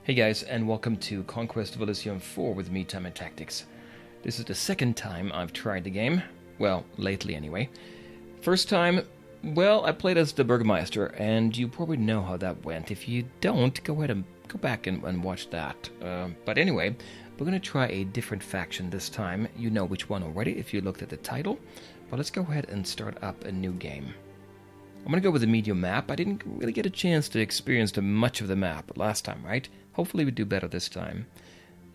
Hey guys, and welcome to Conquest of Elysium 4 with me, Time and Tactics. This is the second time I've tried the game. Well, lately anyway. First time, well, I played as the Burgermeister, and you probably know how that went. If you don't, go ahead and go back and watch that. But anyway, we're going to try a different faction this time. You know which one already if you looked at the title. But let's go ahead and start up a new game. I'm going to go with the medium map. I didn't really get a chance to experience much of the map last time, right? Hopefully we do better this time.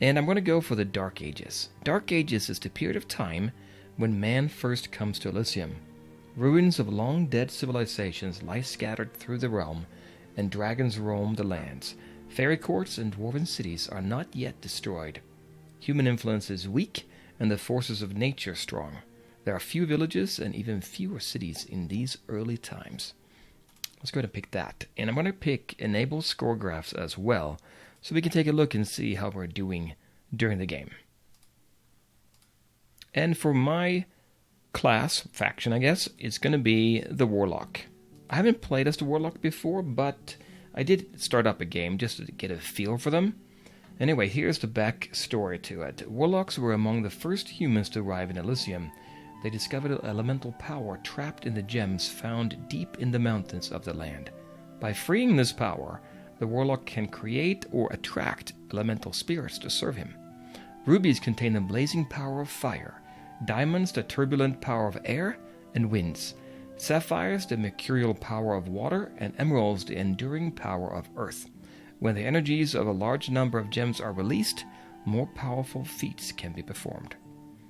And I'm going to go for the Dark Ages. Dark Ages is the period of time when man first comes to Elysium. Ruins of long-dead civilizations lie scattered through the realm, and dragons roam the lands. Fairy courts and dwarven cities are not yet destroyed. Human influence is weak, and the forces of nature strong. There are few villages and even fewer cities in these early times. Let's go ahead and pick that. And I'm going to pick Enable Score Graphs as well, so we can take a look and see how we're doing during the game. And for my class, faction I guess, it's going to be the Warlock. I haven't played as the Warlock before, but I did start up a game just to get a feel for them. Anyway, here's the backstory to it. Warlocks were among the first humans to arrive in Elysium. They discovered an elemental power trapped in the gems found deep in the mountains of the land. By freeing this power, the Warlock can create or attract elemental spirits to serve him. Rubies contain the blazing power of fire, diamonds the turbulent power of air and winds, sapphires the mercurial power of water, and emeralds the enduring power of earth. When the energies of a large number of gems are released, more powerful feats can be performed.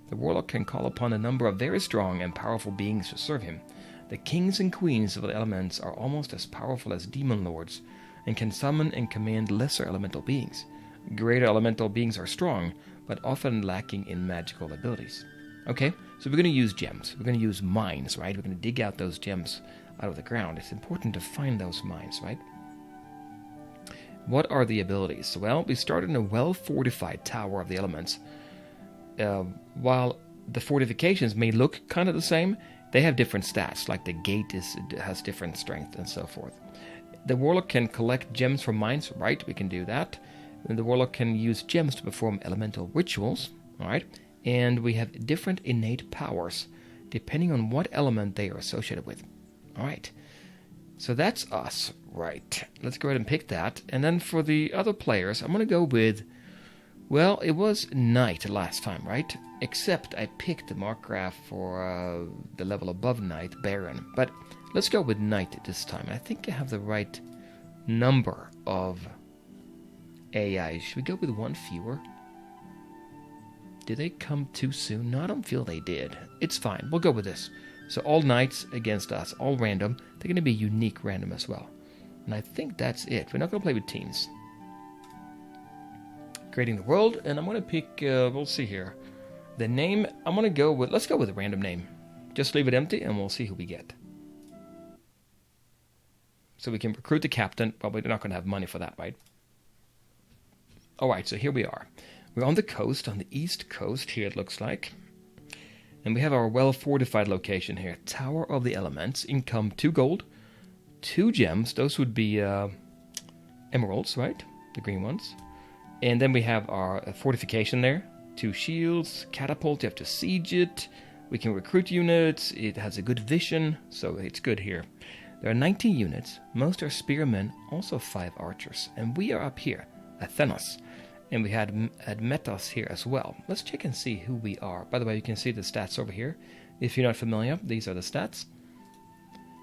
The Warlock can call upon a number of very strong and powerful beings to serve him. The kings and queens of the elements are almost as powerful as demon lords, and can summon and command lesser elemental beings. Greater elemental beings are strong, but often lacking in magical abilities. Okay, so we're going to use gems. We're going to use mines, right? We're going to dig out those gems out of the ground. It's important to find those mines, right? What are the abilities? Well, we start in a well-fortified tower of the elements. While the fortifications may look kind of the same, they have different stats, like the gate has different strength and so forth. The Warlock can collect gems from mines, right? We can do that. And the Warlock can use gems to perform elemental rituals, all right? And we have different innate powers, depending on what element they are associated with. All right. So that's us, right? Let's go ahead and pick that. And then for the other players, I'm going to go with, well, it was Knight last time, right? Except I picked the mark graph for the level above Knight, Baron. But let's go with Knight this time. I think I have the right number of AI. Should we go with one fewer? Did they come too soon? No, I don't feel they did. It's fine. We'll go with this. So all Knights against us, all random. They're going to be unique random as well. And I think that's it. We're not going to play with teams. Creating the world, and I'm going to pick, we'll see here. The name, I'm going to go with, let's go with a random name. Just leave it empty and we'll see who we get. So we can recruit the captain. Probably they're not going to have money for that, right? Alright, so here we are. We're on the coast, on the east coast here it looks like. And we have our well-fortified location here. Tower of the Elements. Income 2 gold, 2 gems. Those would be emeralds, right? The green ones. And then we have our fortification there. 2 shields, catapult, you have to siege it. We can recruit units. It has a good vision, so it's good here. There are 19 units. Most are spearmen, also 5 archers. And we are up here, Athenos. And we had Metas here as well. Let's check and see who we are. By the way, you can see the stats over here. If you're not familiar, these are the stats.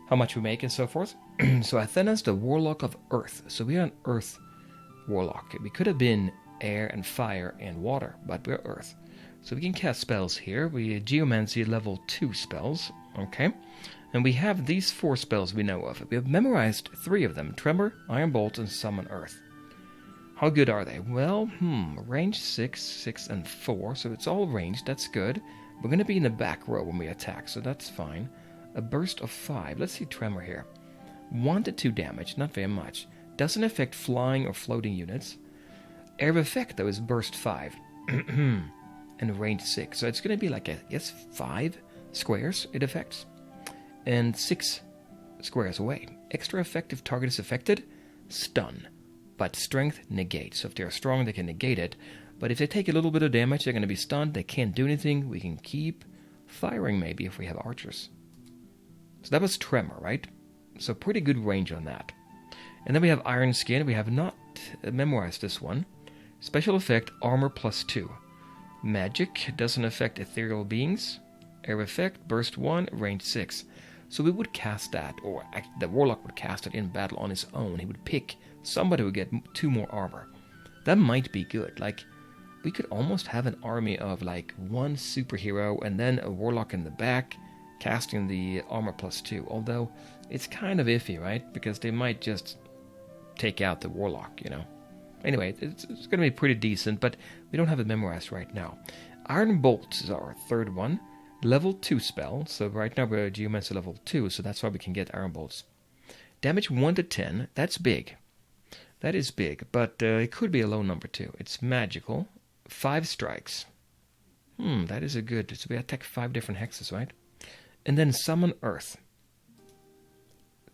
How much we make and so forth. So Athenos, the Warlock of Earth. So we are an Earth Warlock. We could have been air and fire and water, but we're Earth. So we can cast spells here. We have Geomancy level 2 spells. Okay. And we have these 4 spells we know of. We have memorized 3 of them. Tremor, Iron Bolt, and Summon Earth. How good are they? Well, range 6, 6, and 4, so it's all ranged, that's good. We're going to be in the back row when we attack, so that's fine. A burst of 5, let's see Tremor here. 1 to 2 damage, not very much. Doesn't affect flying or floating units. Area of effect, though, is burst 5. And range 6, so it's going to be like, I guess, 5 squares it affects. And 6 squares away. Extra effective target is affected, stun. but strength negates. So if they're strong, they can negate it. But if they take a little bit of damage, they're going to be stunned. They can't do anything. We can keep firing maybe if we have archers. So that was Tremor, right? So pretty good range on that. And then we have Iron Skin. We have not memorized this one. Special effect, armor +2. Magic doesn't affect ethereal beings. Air effect, burst 1, range 6. So we would cast that, or the Warlock would cast it in battle on his own. He would pick somebody who would get 2 more armor. That might be good. Like, we could almost have an army of like 1 superhero and then a Warlock in the back casting the armor +2. Although it's kind of iffy, right? Because they might just take out the Warlock, you know. Anyway, it's going to be pretty decent, but we don't have it memorized right now. Iron Bolt is our third one. Level 2 spell. So right now we're Geomancer level 2, so that's why we can get Iron Bolts. Damage 1 to 10. That's big. That is big, but it could be a low number too. It's magical. 5 strikes. That is a good... So we attack 5 different hexes, right? And then Summon Earth.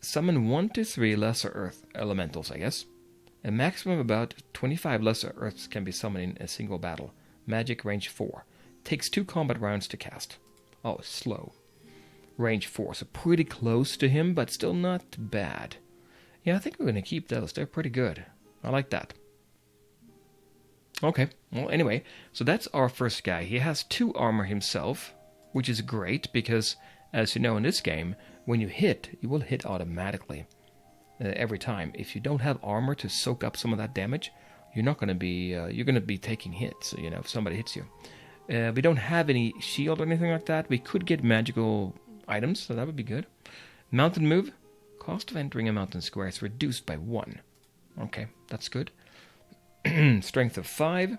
Summon 1 to 3 lesser Earth elementals, I guess. A maximum of about 25 lesser Earths can be summoned in a single battle. Magic range 4. Takes 2 combat rounds to cast. Oh, slow. Range 4, so pretty close to him, but still not bad. Yeah, I think we're going to keep those. They're pretty good. I like that. Okay, well, anyway, so that's our first guy. He has 2 armor himself, which is great because, as you know in this game, when you hit, you will hit automatically every time. If you don't have armor to soak up some of that damage, you're not going to be, you're going to be taking hits, you know, if somebody hits you. We don't have any shield or anything like that. We could get magical items, so that would be good. Mountain move. Cost of entering a mountain square is reduced by 1. Okay, that's good. Strength of 5.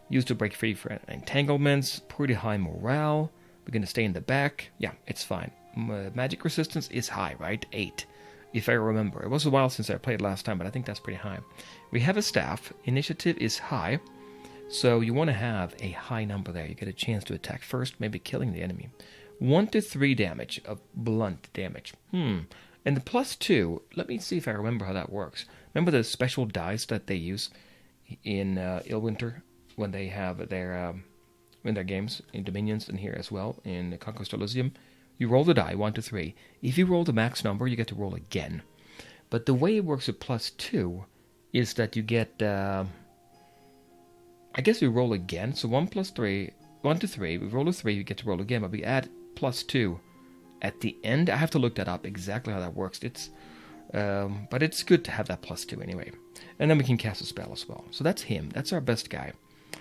Used to break free for entanglements. Pretty high morale. We're going to stay in the back. Yeah, it's fine. Magic resistance is high, right? 8. If I remember. It was a while since I played last time, but I think that's pretty high. We have a staff. Initiative is high. So you want to have a high number there. You get a chance to attack first, maybe killing the enemy. 1 to 3 damage of blunt damage. And the +2, let me see if I remember how that works. Remember the special dice that they use in Illwinter when they have their in their games, in Dominions and here as well, in Conquest of Elysium? You roll the die, 1 to 3. If you roll the max number, you get to roll again. But the way it works with +2 is that you get... I guess we roll again, so 1 to 3, we roll a 3, we get to roll again, but we add +2 at the end. I have to look that up, exactly how that works. But it's good to have that +2 anyway. And then we can cast a spell as well. So that's him, that's our best guy.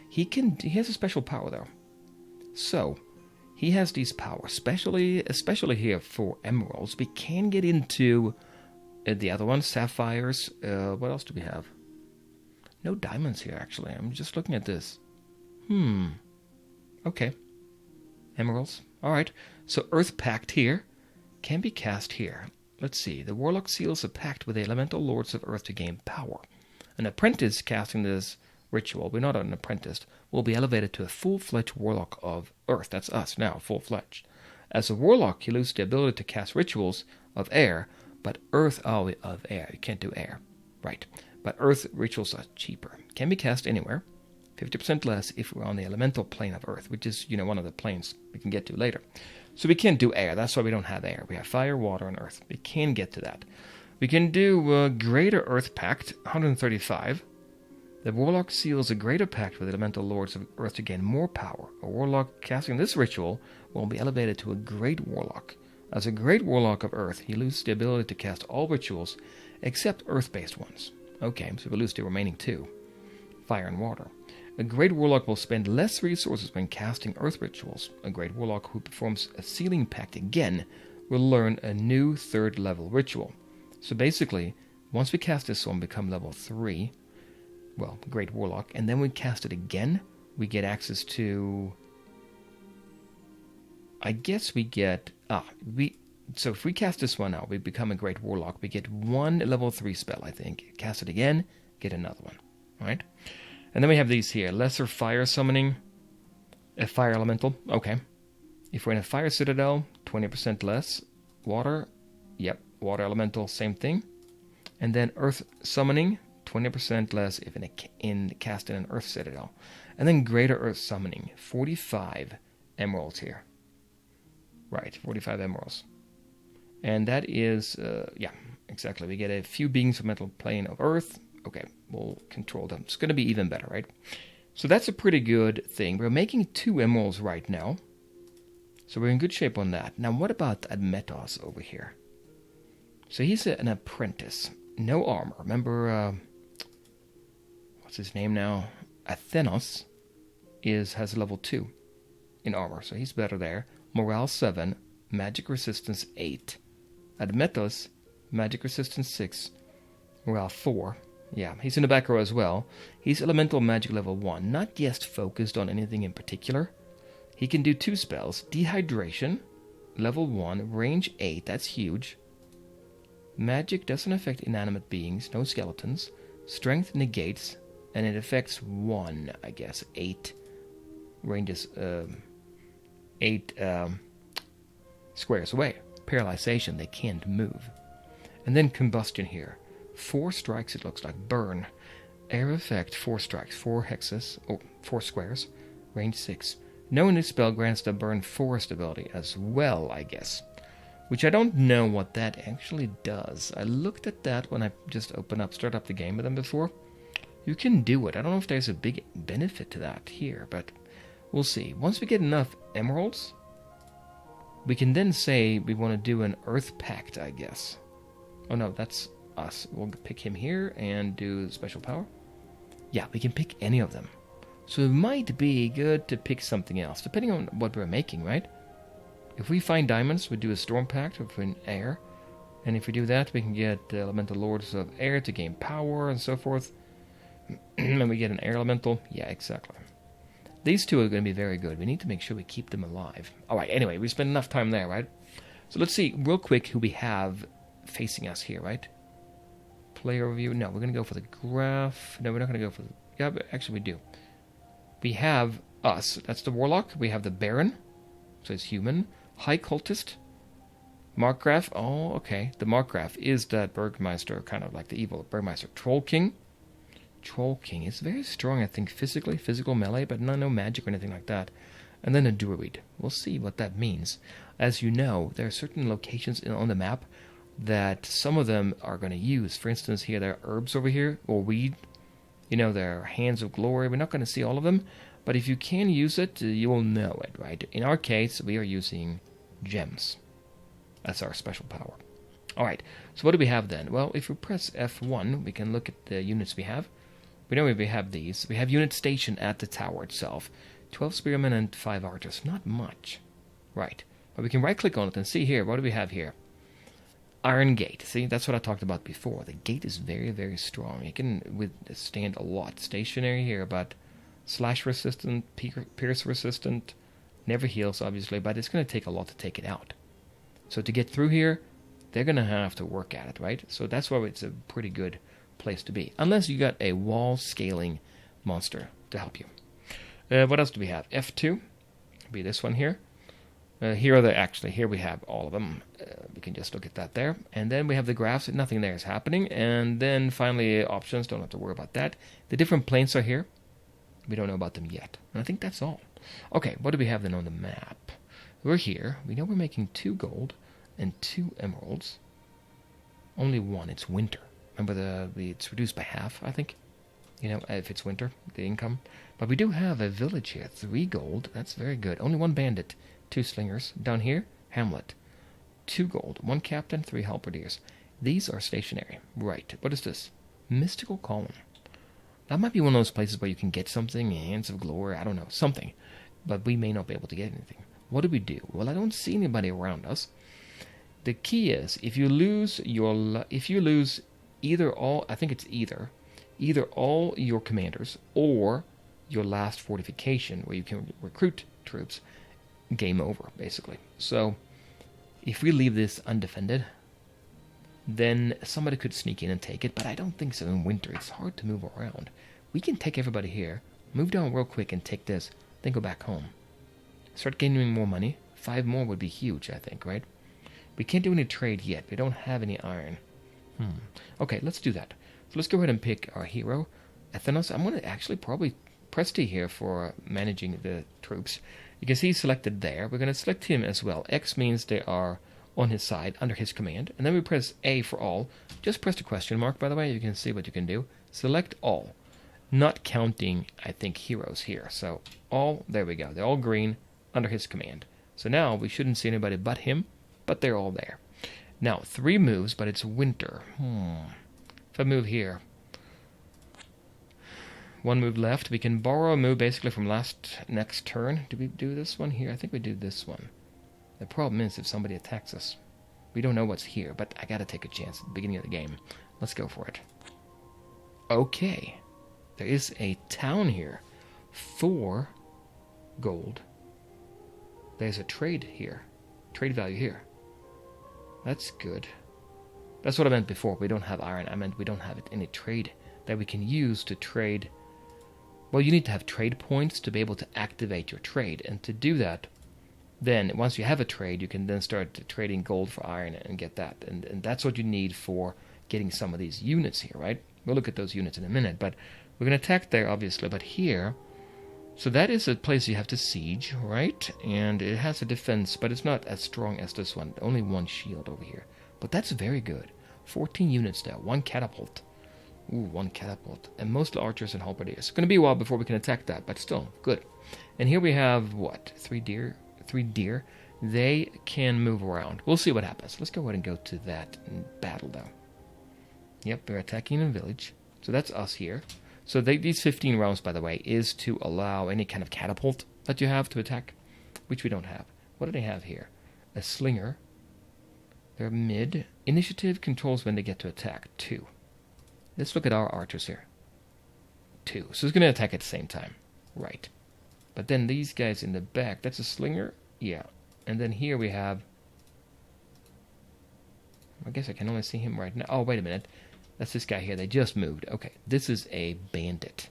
He has a special power though. So, he has these powers, especially here for emeralds. We can get into the other ones, sapphires. What else do we have? No diamonds here, actually. I'm just looking at this. Okay. Emeralds. Alright. So Earth Pact here can be cast here. Let's see. The Warlock seals a pact with the elemental lords of Earth to gain power. An apprentice casting this ritual, we're not an apprentice, will be elevated to a full-fledged Warlock of Earth. That's us now, full-fledged. As a Warlock, you lose the ability to cast rituals of air, but Earth... Oh, of air. You can't do air. Right. But Earth rituals are cheaper. Can be cast anywhere. 50% less if we're on the elemental plane of Earth, which is, one of the planes we can get to later. So we can't do air. That's why we don't have air. We have fire, water, and earth. We can get to that. We can do Greater Earth Pact, 135. The Warlock seals a Greater Pact with the elemental lords of Earth to gain more power. A Warlock casting this ritual will be elevated to a Great Warlock. As a Great Warlock of Earth, he loses the ability to cast all rituals except Earth-based ones. Okay, so we lose the remaining 2. Fire and water. A Great Warlock will spend less resources when casting Earth rituals. A Great Warlock who performs a Sealing Pact again will learn a new 3rd level ritual. So basically, once we cast this one, become level 3, well, Great Warlock, and then we cast it again, we get access to... I guess we get... So if we cast this one out, we become a Great Warlock. We get 1 level 3 spell, I think. Cast it again, get another one. Alright? And then we have these here. Lesser Fire Summoning. A Fire Elemental. Okay. If we're in a Fire Citadel, 20% less. Water. Yep. Water Elemental, same thing. And then Earth Summoning, 20% less if cast in an Earth Citadel. And then Greater Earth Summoning, 45 emeralds here. Right, 45 emeralds. And that is, yeah, exactly. We get a few beings from mental plane of Earth. Okay, we'll control them. It's going to be even better, right? So that's a pretty good thing. We're making 2 emeralds right now. So we're in good shape on that. Now, what about Admetos over here? So he's an apprentice. No armor. Remember, what's his name now? Athenos has level 2 in armor. So he's better there. Morale 7. Magic resistance 8. Admetos, magic resistance 6. Morale 4. Yeah, he's in the back row as well. He's elemental magic level 1. Not yet focused on anything in particular. He can do 2 spells. Dehydration, level 1, range 8. That's huge. Magic doesn't affect inanimate beings, no skeletons. Strength negates, and it affects 1, I guess. 8 ranges, 8 squares away. Paralyzation, they can't move. And then combustion here. 4 strikes, it looks like. Burn. Air effect, 4 strikes. 4 hexes. 4 squares. Range 6. No new spell grants the burn forest ability as well, I guess. Which I don't know what that actually does. I looked at that when I just start up the game with them before. You can do it. I don't know if there's a big benefit to that here, but we'll see. Once we get enough emeralds, we can then say we want to do an Earth Pact, I guess. Oh no, that's us. We'll pick him here and do special power. Yeah, we can pick any of them. So it might be good to pick something else, depending on what we're making, right? If we find diamonds, we do a Storm Pact, or if we're in air. And if we do that, we can get Elemental Lords of Air to gain power and so forth. And we get an Air Elemental. Yeah, exactly. These 2 are going to be very good. We need to make sure we keep them alive. Alright, anyway, we spent enough time there, right? So let's see real quick who we have facing us here, right? Player review. No, we're going to go for the graph. No, we're not going to go for the... Yeah, but actually we do. We have us. That's the Warlock. We have the Baron. So it's human. High Cultist. Markgraf. Oh, okay. The Markgraf is that Burgmeister, kind of like the evil Burgmeister. Troll King. Troll King is very strong, I think, physically. Physical melee, but no magic or anything like that. And then a Druid. We'll see what that means. As you know, there are certain locations on the map that some of them are going to use. For instance, here there are herbs over here, or weed. You know, there are Hands of Glory. We're not going to see all of them, but if you can use it, you will know it, right? In our case, we are using gems. That's our special power. Alright, so what do we have then? Well, if we press F1, we can look at the units we have. We know we have these. We have units stationed at the tower itself. 12 spearmen and 5 archers. Not much. Right. But we can right-click on it and see here. What do we have here? Iron Gate. See, that's what I talked about before. The gate is very, very strong. It can withstand a lot. Stationary here, but slash resistant, pierce resistant, never heals, obviously, but it's going to take a lot to take it out. So to get through here, they're going to have to work at it, right? So that's why it's a pretty good place to be. Unless you got a wall scaling monster to help you. What else do we have? F2. Be this one here. Here we have all of them. We can just look at that there. And then we have the graphs. Nothing there is happening. And then finally, options. Don't have to worry about that. The different planes are here. We don't know about them yet. And I think that's all. Okay, what do we have then on the map? We're here. We know we're making 2 gold and 2 emeralds. Only 1. It's winter. Remember, it's reduced by half, I think. You know, if it's winter, the income. But we do have a village here. 3 gold. That's very good. Only 1 bandit. 2 slingers. Down here, Hamlet. 2 gold. 1 captain, 3 halberdiers. These are stationary. Right. What is this? Mystical Column. That might be one of those places where you can get something. Hands of Glory. I don't know. Something. But we may not be able to get anything. What do we do? Well, I don't see anybody around us. The key is, if you lose either all, I think it's either all your commanders or your last fortification where you can recruit troops, game over, basically. So, if we leave this undefended, then somebody could sneak in and take it, but I don't think so in winter. It's hard to move around. We can take everybody here, move down real quick and take this, then go back home. Start gaining more money. 5 more would be huge, I think, right? We can't do any trade yet. We don't have any iron. Okay, let's do that. So let's go ahead and pick our hero, Athenos. I'm going to actually probably press T here for managing the troops. You can see he's selected there. We're going to select him as well. X means they are on his side, under his command. And then we press A for all. Just press the question mark, by the way. You can see what you can do. Select all. Not counting, I think, heroes here. So all, there we go. They're all green, under his command. So now we shouldn't see anybody but him, but they're all there. Now, 3 moves, but it's winter. If I move here, 1 move left. We can borrow a move basically from next turn. Do we do this one here? I think we do this one. The problem is if somebody attacks us. We don't know what's here, but I gotta take a chance at the beginning of the game. Let's go for it. Okay. There is a town here. 4 gold. There's a trade here. Trade value here. That's good. That's what I meant before. We don't have iron. I meant we don't have any trade that we can use to trade. Well, you need to have trade points to be able to activate your trade. And to do that, then once you have a trade, you can then start trading gold for iron and get that. And that's what you need for getting some of these units here, right? We'll look at those units in a minute. But we're going to attack there, obviously. But here, so that is a place you have to siege, right? And it has a defense, but it's not as strong as this one. Only 1 shield over here. But that's very good. 14 units there. 1 catapult. Ooh, 1 catapult. And most archers and halberdiers. It's going to be a while before we can attack that, but still, good. And here we have, what? 3 deer? 3 deer. They can move around. We'll see what happens. Let's go ahead and go to that battle, though. Yep, they're attacking a village. So that's us here. So these 15 rounds, by the way, is to allow any kind of catapult that you have to attack, which we don't have. What do they have here? A slinger. They're mid. Initiative controls when they get to attack. 2. Let's look at our archers here. 2. So it's going to attack at the same time. Right. But then these guys in the back, that's a slinger? Yeah. And then here we have... I guess I can only see him right now. Oh, wait a minute. That's this guy here. They just moved. Okay. This is a bandit.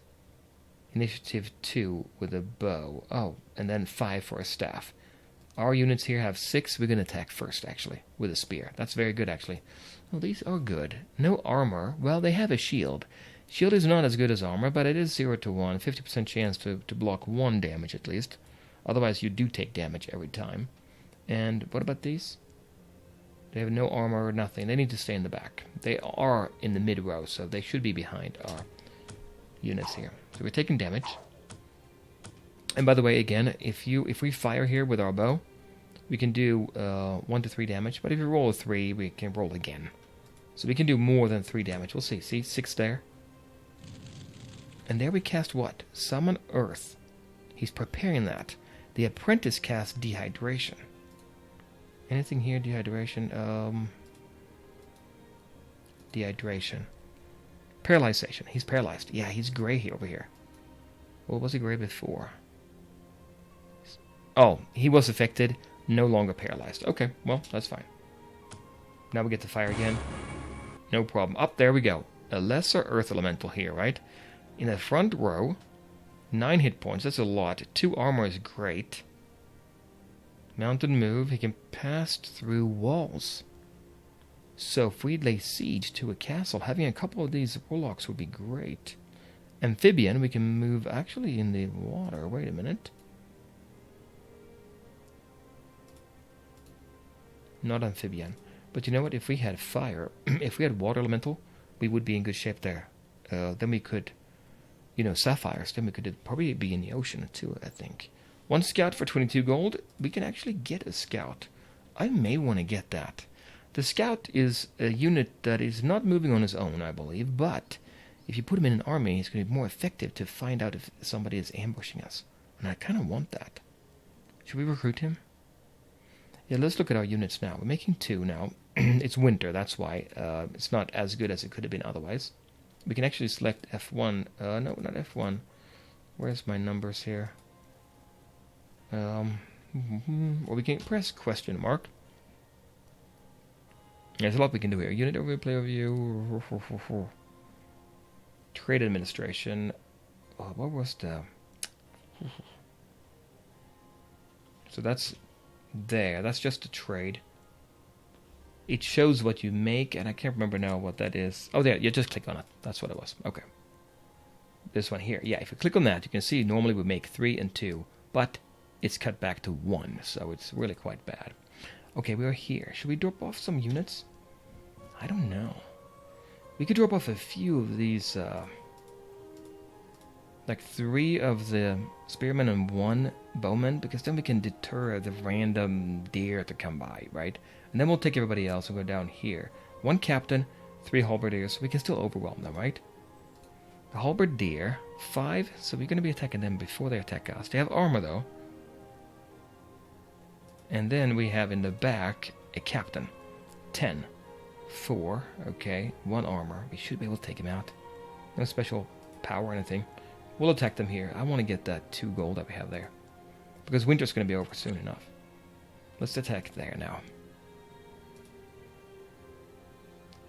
Initiative 2 with a bow. Oh, and then 5 for a staff. Our units here have 6. We're going to attack first, actually, with a spear. That's very good, actually. Well, these are good. No armor. Well, they have a shield. Shield is not as good as armor, but it is 0 to 1. 50% chance to block 1 damage, at least. Otherwise, you do take damage every time. And what about these? They have no armor or nothing. They need to stay in the back. They are in the mid row, so they should be behind our units here. So we're taking damage. And by the way, again, if we fire here with our bow, we can do 1 to 3 damage. But if we roll a 3, we can roll again. So we can do more than 3 damage. We'll see. See, 6 there. And there we cast what? Summon Earth. He's preparing that. The apprentice casts Dehydration. Anything here? Dehydration. Dehydration. Paralyzation. He's paralyzed. Yeah, he's gray here over here. What was he gray before? Oh, he was affected. No longer paralyzed. Okay, well, that's fine. Now we get to fire again. No problem. Up there we go. A lesser earth elemental here, right? In the front row, 9 hit points. That's a lot. 2 armor is great. Mounted move. He can pass through walls. So if we lay siege to a castle, having a couple of these warlocks would be great. Amphibian. We can move actually in the water. Wait a minute. Not amphibian. But you know what? If we had fire, if we had water elemental, we would be in good shape there. Then we could, sapphires. Then we could probably be in the ocean too, I think. 1 scout for 22 gold. We can actually get a scout. I may want to get that. The scout is a unit that is not moving on his own, I believe. But if you put him in an army, he's going to be more effective to find out if somebody is ambushing us. And I kind of want that. Should we recruit him? Yeah, let's look at our units now. We're making 2 now. It's winter, that's why. It's not as good as it could have been otherwise. We can actually select F1. No, not F1. Where's my numbers here? Or we can press question mark. There's a lot we can do here. Unit overview, play overview. Trade administration. What was the... So that's... There, that's just a trade. it shows what you make, and I can't remember now what that is. Oh, there, you just click on it. That's what it was. Okay. This one here. Yeah, if you click on that, you can see normally we make 3 and 2, but it's cut back to 1, so it's really quite bad. Okay, we are here. Should we drop off some units? I don't know. We could drop off a few of these, like 3 of the spearmen and 1 bowman, because then we can deter the random deer to come by, right? And then we'll take everybody else and go down here. 1 captain, 3 halberdiers, so we can still overwhelm them, right? The halberdier, 5, so we're going to be attacking them before they attack us. They have armor, though. And then we have in the back a captain. 10. 4, okay. 1 armor. We should be able to take him out. No special power or anything. We'll attack them here. I want to get that 2 gold that we have there. Because winter's going to be over soon enough. Let's attack there now.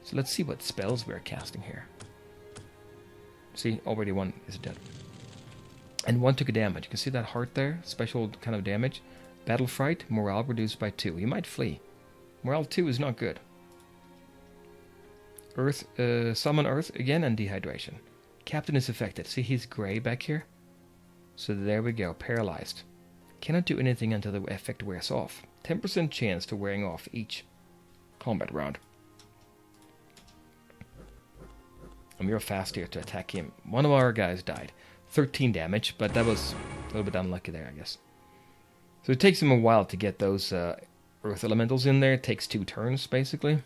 So let's see what spells we're casting here. See, already 1 is dead. And 1 took a damage. You can see that heart there? Special kind of damage. Battle fright, morale reduced by 2. He might flee. Morale 2 is not good. Earth, summon Earth again, and dehydration. Captain is affected. See, he's gray back here? So there we go, paralyzed. Cannot do anything until the effect wears off. 10% chance to wearing off each combat round. And we are fast here to attack him. One of our guys died. 13 damage, but that was a little bit unlucky there, I guess. So it takes him a while to get those earth elementals in there. It takes 2 turns, basically.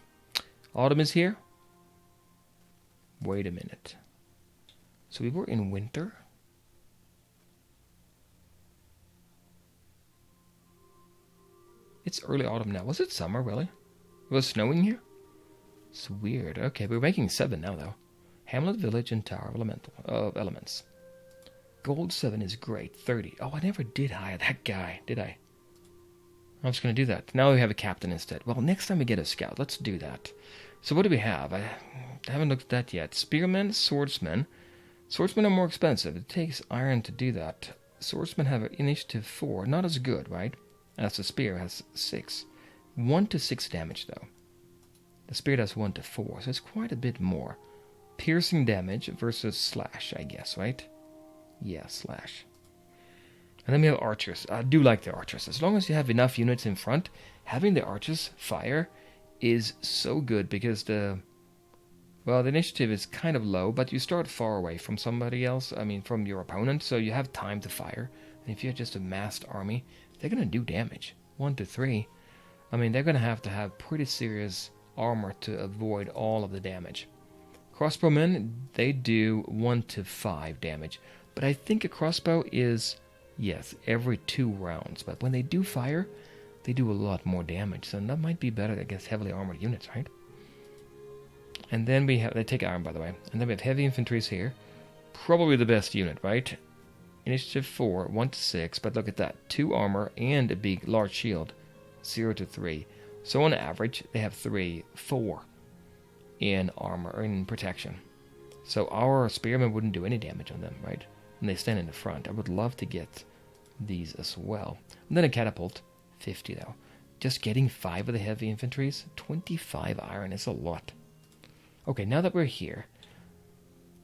Autumn is here. Wait a minute. So we were in winter. It's early autumn now. Was it summer, really? It was snowing here? It's weird. Okay, we're making 7 now, though. Hamlet, Village, and Tower of Elements. Gold 7 is great. 30. Oh, I never did hire that guy, did I? I was going to do that. Now we have a captain instead. Well, next time we get a scout, let's do that. So what do we have? I haven't looked at that yet. Spearmen, swordsmen. Swordsmen are more expensive. It takes iron to do that. Swordsmen have an initiative 4. Not as good, right? As the spear has 6. 1 to 6 damage, though. The spear does 1 to 4, so it's quite a bit more. Piercing damage versus slash, I guess, right? Yeah, slash. And then we have archers. I do like the archers. As long as you have enough units in front, having the archers fire is so good because the initiative is kind of low, but you start far away from somebody else, from your opponent, so you have time to fire. And if you have just a massed army, they're going to do damage. 1 to 3. They're going to have pretty serious armor to avoid all of the damage. Crossbowmen, they do 1 to 5 damage. But I think a crossbow is, yes, every 2 rounds. But when they do fire, they do a lot more damage. So that might be better against heavily armored units, right? And then they take iron, by the way. And then we have heavy infantries here. Probably the best unit, right? Initiative 4, 1 to 6. But look at that. 2 armor and a big, large shield. 0 to 3. So on average, they have 3, 4 in armor, or in protection. So our spearmen wouldn't do any damage on them, right? And they stand in the front. I would love to get these as well. And then a catapult, 50 though. Just getting 5 of the heavy infantries, 25 iron is a lot. Okay, now that we're here,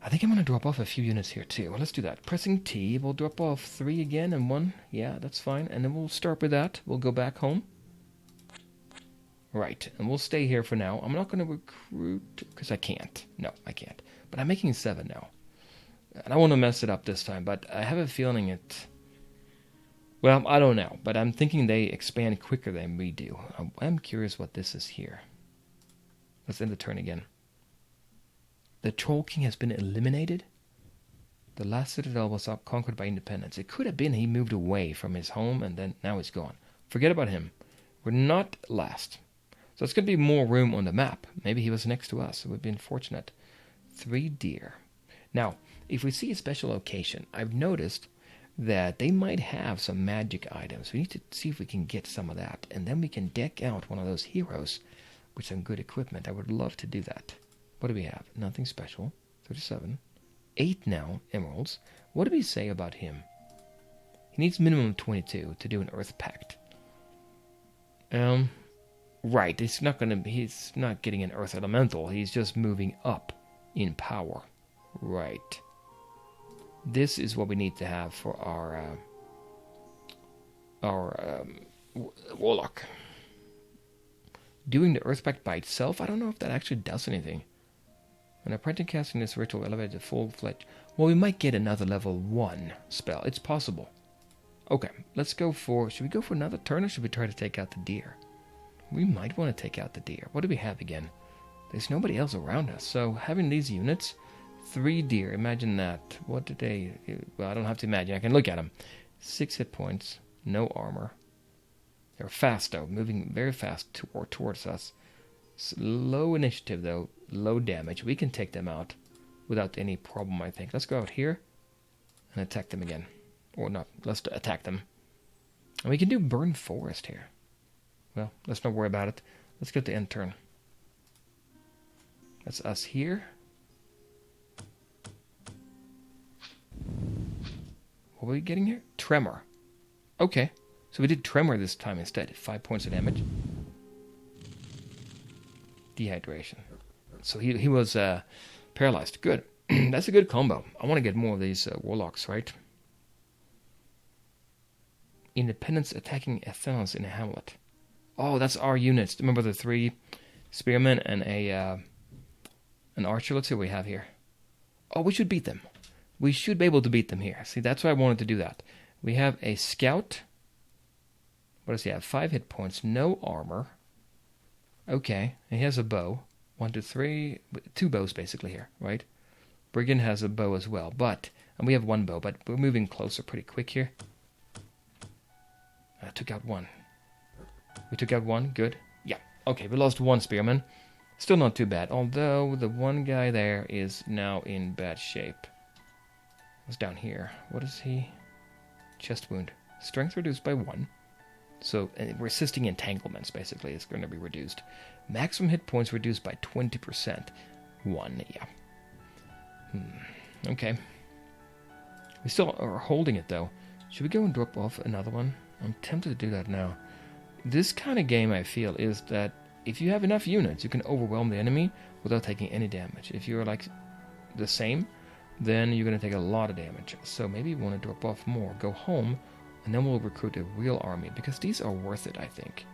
I think I'm going to drop off a few units here too. Well, let's do that. Pressing T, we'll drop off 3 again and 1. Yeah, that's fine. And then we'll start with that. We'll go back home. Right, and we'll stay here for now. I'm not going to recruit, because I can't. No, I can't. But I'm making 7 now. And I want to mess it up this time, but I have a feeling it... Well, I don't know, but I'm thinking they expand quicker than we do. I'm curious what this is here. Let's end the turn again. The Troll King has been eliminated? The last citadel was conquered by independence. It could have been he moved away from his home, and then now he's gone. Forget about him. We're not last. So it's going to be more room on the map. Maybe he was next to us. It would have been fortunate. 3 deer. Now, if we see a special location, I've noticed that they might have some magic items. We need to see if we can get some of that. And then we can deck out one of those heroes with some good equipment. I would love to do that. What do we have? Nothing special. 37. 8 now, emeralds. What do we say about him? He needs minimum 22 to do an Earth Pact. Right, he's not getting an Earth Elemental. He's just moving up in power. Right. This is what we need to have for our Warlock. Doing the Earth Pact by itself, I don't know if that actually does anything. When apprentice casting this ritual elevated to full-fledged... Well, we might get another level 1 spell. It's possible. Okay, let's go for... Should we go for another turn, or should we try to take out the deer? We might want to take out the deer. What do we have again? There's nobody else around us, so having these units... 3 deer, imagine that. What did they... Well, I don't have to imagine. I can look at them. 6 hit points. No armor. They're fast, though. Moving very fast towards us. Low initiative, though. Low damage. We can take them out without any problem, I think. Let's go out here and attack them again. Or not. Let's attack them. And we can do Burn Forest here. Well, let's not worry about it. Let's get the end turn. That's us here. What were we getting here? Tremor. Okay. So we did Tremor this time instead. 5 points of damage. Dehydration. So he was paralyzed. Good. That's a good combo. I want to get more of these Warlocks, right? Independence attacking Athenos in a hamlet. Oh, that's our units. Remember the 3 spearmen and an archer? Let's see what we have here. Oh, we should beat them. We should be able to beat them here. See, that's why I wanted to do that. We have a scout. What does he have? 5 hit points. No armor. Okay. And he has a bow. 1, 2, 3. 2 bows basically here, right? Brigand has a bow as well. And we have 1 bow, but we're moving closer pretty quick here. I took out 1. We took out 1. Good. Yeah. Okay, we lost 1 spearman. Still not too bad. Although the 1 guy there is now in bad shape. What's down here? What is he? Chest wound. Strength reduced by 1. So resisting entanglements basically is going to be reduced. Maximum hit points reduced by 20%. 1, yeah. Okay. We still are holding it though. Should we go and drop off another one? I'm tempted to do that now. This kind of game, I feel, is that if you have enough units, you can overwhelm the enemy without taking any damage. If you're like the same, then you're going to take a lot of damage. So maybe you want to drop off more. Go home, and then we'll recruit a real army, because these are worth it, I think.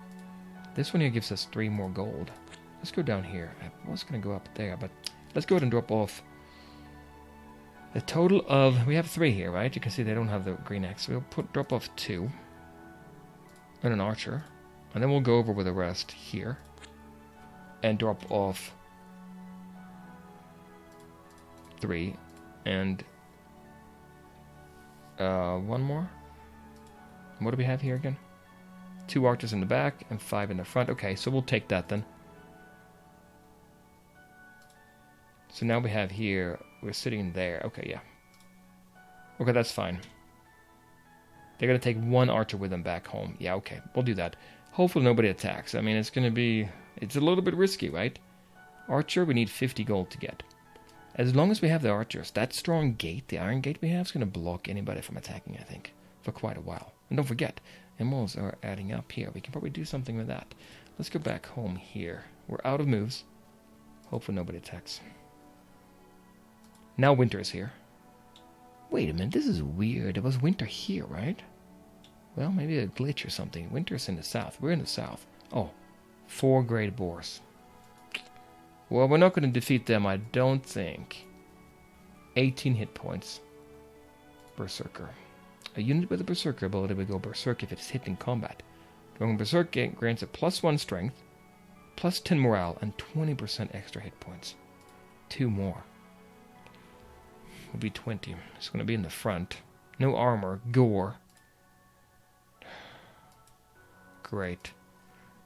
This one here gives us 3 more gold. Let's go down here. I was going to go up there, but let's go ahead and drop off a total of... We have 3 here, right? You can see they don't have the green axe. So we'll drop off 2. And an archer. And then we'll go over with the rest here. And drop off 3. And 1 more. What do we have here again? 2 archers in the back and 5 in the front. Okay, so we'll take that then. So now we have here, we're sitting there. Okay, yeah. Okay, that's fine. They're going to take 1 archer with them back home. Yeah, okay, we'll do that. Hopefully nobody attacks. I mean, it's going to be... It's a little bit risky, right? Archer, we need 50 gold to get. As long as we have the archers, that strong gate, the iron gate we have, is going to block anybody from attacking, I think, for quite a while. And don't forget, emeralds are adding up here. We can probably do something with that. Let's go back home here. We're out of moves. Hopefully nobody attacks. Now winter is here. Wait a minute, this is weird. It was winter here, right? Well, maybe a glitch or something. Winter's in the south. We're in the south. Oh, 4 great boars. Well, we're not going to defeat them, I don't think. 18 hit points. Berserker. A unit with a Berserker ability will go Berserk if it's hit in combat. Going Berserk grants a +1 strength, +10 morale, and 20% extra hit points. 2 more. Will be 20. It's going to be in the front. No armor. Gore. Great.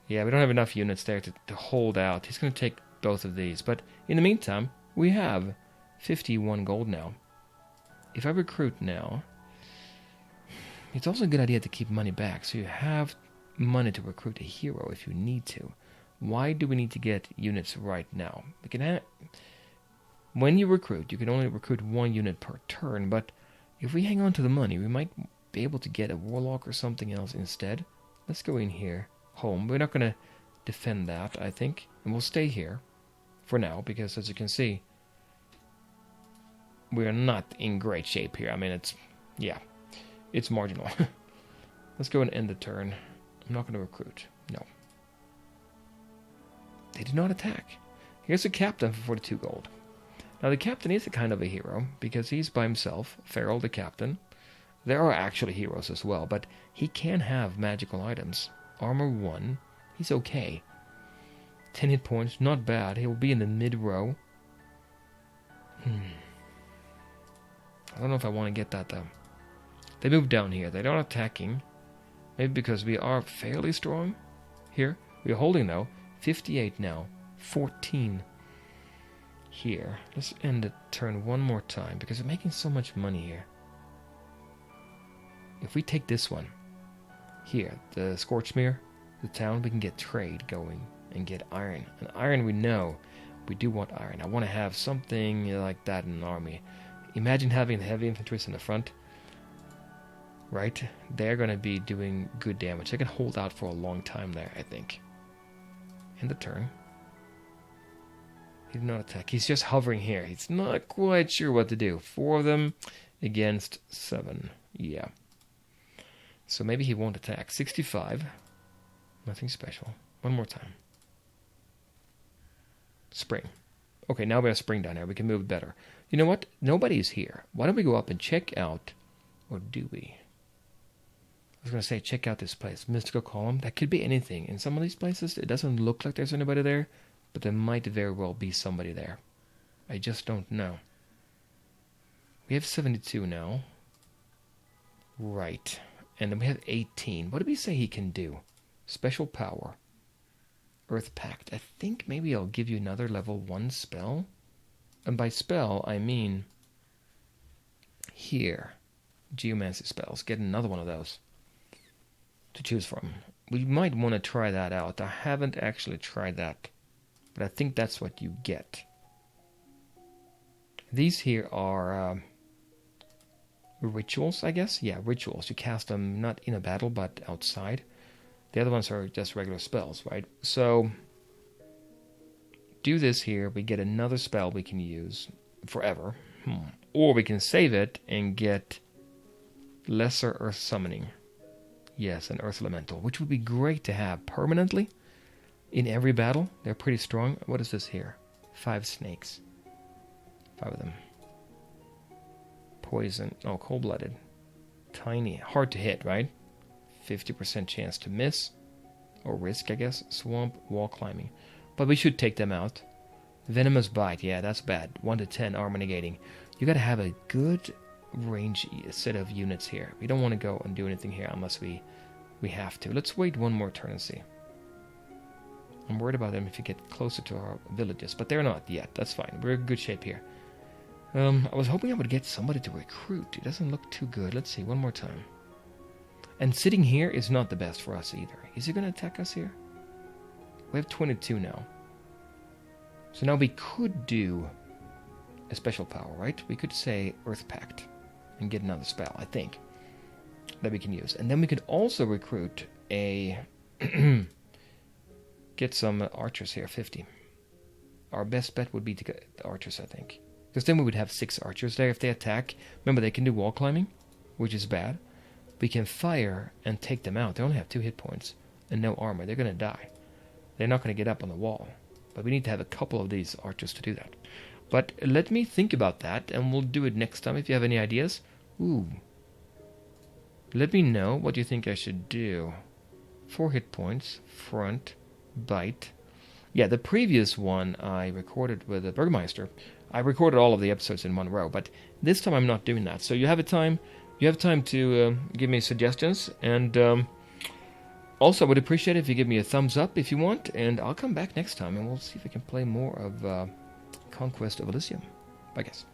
Yeah, we don't have enough units there to hold out. He's going to take both of these. But in the meantime, we have 51 gold now. If I recruit now, it's also a good idea to keep money back. So you have money to recruit a hero if you need to. Why do we need to get units right now? We can when you recruit, you can only recruit 1 unit per turn. But if we hang on to the money, we might be able to get a Warlock or something else instead. Let's go in here. Home. We're not going to defend that, I think. And we'll stay here for now, because as you can see, we're not in great shape here. I mean, it's marginal. Let's go and end the turn. I'm not going to recruit. No. They did not attack. Here's a captain for 42 gold. Now, the captain is a kind of a hero, because he's by himself. Feral, the captain. There are actually heroes as well, but he can have magical items. Armor 1. He's okay. 10 hit points. Not bad. He'll be in the mid-row. I don't know if I want to get that, though. They move down here. They're not attacking. Maybe because we are fairly strong here. We're holding, though. 58 now. 14 here. Let's end the turn one more time, because we're making so much money here. If we take this one here, the Scorchmere, the town, we can get trade going and get iron. And iron, we know we do want iron. I want to have something like that in an army. Imagine having the heavy infantry in the front. Right? They're going to be doing good damage. They can hold out for a long time there, I think. End the turn. He did not attack. He's just hovering here. He's not quite sure what to do. 4 of them against 7. Yeah. So maybe he won't attack. 65. Nothing special. One more time. Spring. Okay, now we have spring down here. We can move better. You know what? Nobody's here. Why don't we go up and check out... Or do we? I was going to say, check out this place. Mystical Column. That could be anything. In some of these places, it doesn't look like there's anybody there. But there might very well be somebody there. I just don't know. We have 72 now. Right. And then we have 18. What did we say he can do? Special power. Earth Pact. I think maybe I'll give you another level 1 spell. And by spell, I mean... Here. Geomancy spells. Get another one of those to choose from. We might want to try that out. I haven't actually tried that. But I think that's what you get. These here are... rituals, I guess? Yeah, rituals. You cast them not in a battle, but outside. The other ones are just regular spells, right? So, do this here. We get another spell we can use forever. Or we can save it and get Lesser Earth Summoning. Yes, an Earth Elemental, which would be great to have permanently in every battle. They're pretty strong. What is this here? 5 snakes. 5 of them. Poison. Oh, cold-blooded. Tiny. Hard to hit, right? 50% chance to miss. Or risk, I guess. Swamp, wall climbing. But we should take them out. Venomous Bite. Yeah, that's bad. 1 to 10 armor negating. You gotta have a good range set of units here. We don't want to go and do anything here unless we have to. Let's wait one more turn and see. I'm worried about them if you get closer to our villages. But they're not yet. That's fine. We're in good shape here. I was hoping I would get somebody to recruit. It doesn't look too good. Let's see, one more time. And sitting here is not the best for us either. Is he going to attack us here? We have 22 now. So now we could do a special power, right? We could say Earth Pact and get another spell, I think, that we can use. And then we could also recruit a... get some archers here, 50. Our best bet would be to get the archers, I think. Because then we would have 6 archers there if they attack. Remember, they can do wall climbing, which is bad. We can fire and take them out. They only have 2 hit points and no armor. They're going to die. They're not going to get up on the wall. But we need to have a couple of these archers to do that. But let me think about that, and we'll do it next time if you have any ideas. Ooh. Let me know what you think I should do. 4 hit points. Front. Bite. Yeah, the previous one I recorded with the Burgermeister. I recorded all of the episodes in one row, but this time I'm not doing that. So you have time to give me suggestions, and also I would appreciate it if you give me a thumbs up if you want, and I'll come back next time and we'll see if I can play more of Conquest of Elysium, I guess.